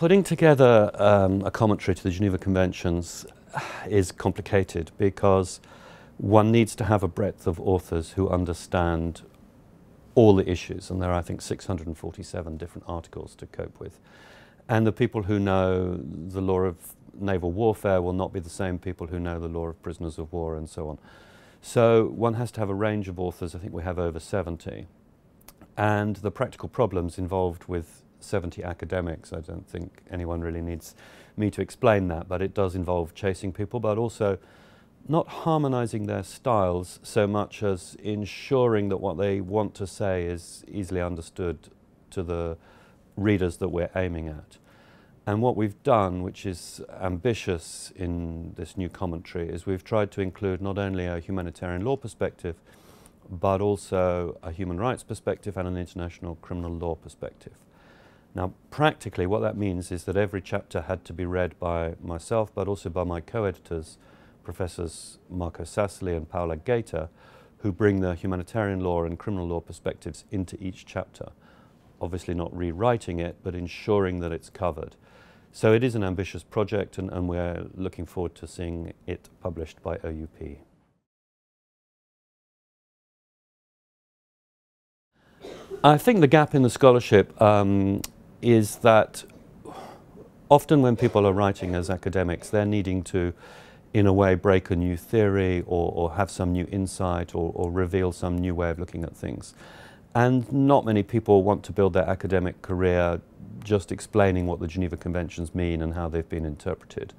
Putting together a commentary to the Geneva Conventions is complicated because one needs to have a breadth of authors who understand all the issues, and there are, I think, 647 different articles to cope with. And the people who know the law of naval warfare will not be the same people who know the law of prisoners of war and so on. So one has to have a range of authors. I think we have over 70. And the practical problems involved with 70 academics, I don't think anyone really needs me to explain that, but it does involve chasing people, but also not harmonizing their styles so much as ensuring that what they want to say is easily understood to the readers that we're aiming at. And what we've done, which is ambitious in this new commentary, is we've tried to include not only a humanitarian law perspective, but also a human rights perspective and an international criminal law perspective. Now, practically, what that means is that every chapter had to be read by myself, but also by my co-editors, Professors Marco Sassoli and Paola Gaeta, who bring the humanitarian law and criminal law perspectives into each chapter. Obviously not rewriting it, but ensuring that it's covered. So it is an ambitious project, and we're looking forward to seeing it published by OUP. I think the gap in the scholarship is that often when people are writing as academics, they're needing to, in a way, break a new theory or have some new insight or reveal some new way of looking at things. And not many people want to build their academic career just explaining what the Geneva Conventions mean and how they've been interpreted.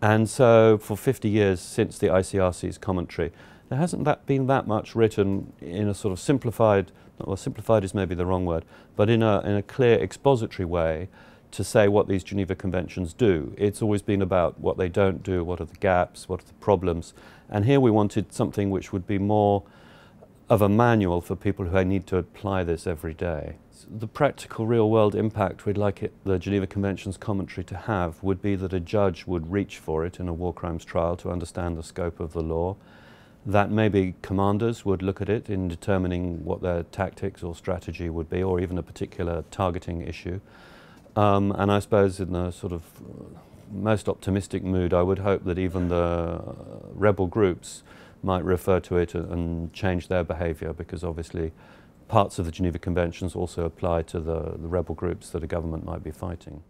And so for 50 years since the ICRC's commentary, there hasn't been that much written in a sort of simplified, well, simplified is maybe the wrong word, but in a clear expository way to say what these Geneva Conventions do. It's always been about what they don't do, what are the gaps, what are the problems, and here we wanted something which would be more of a manual for people who need to apply this every day. So the practical real-world impact we'd like the Geneva Conventions commentary to have would be that a judge would reach for it in a war crimes trial to understand the scope of the law, that maybe commanders would look at it in determining what their tactics or strategy would be, or even a particular targeting issue. And I suppose in the sort of most optimistic mood, I would hope that even the rebel groups might refer to it and change their behaviour, because obviously parts of the Geneva Conventions also apply to the rebel groups that a government might be fighting.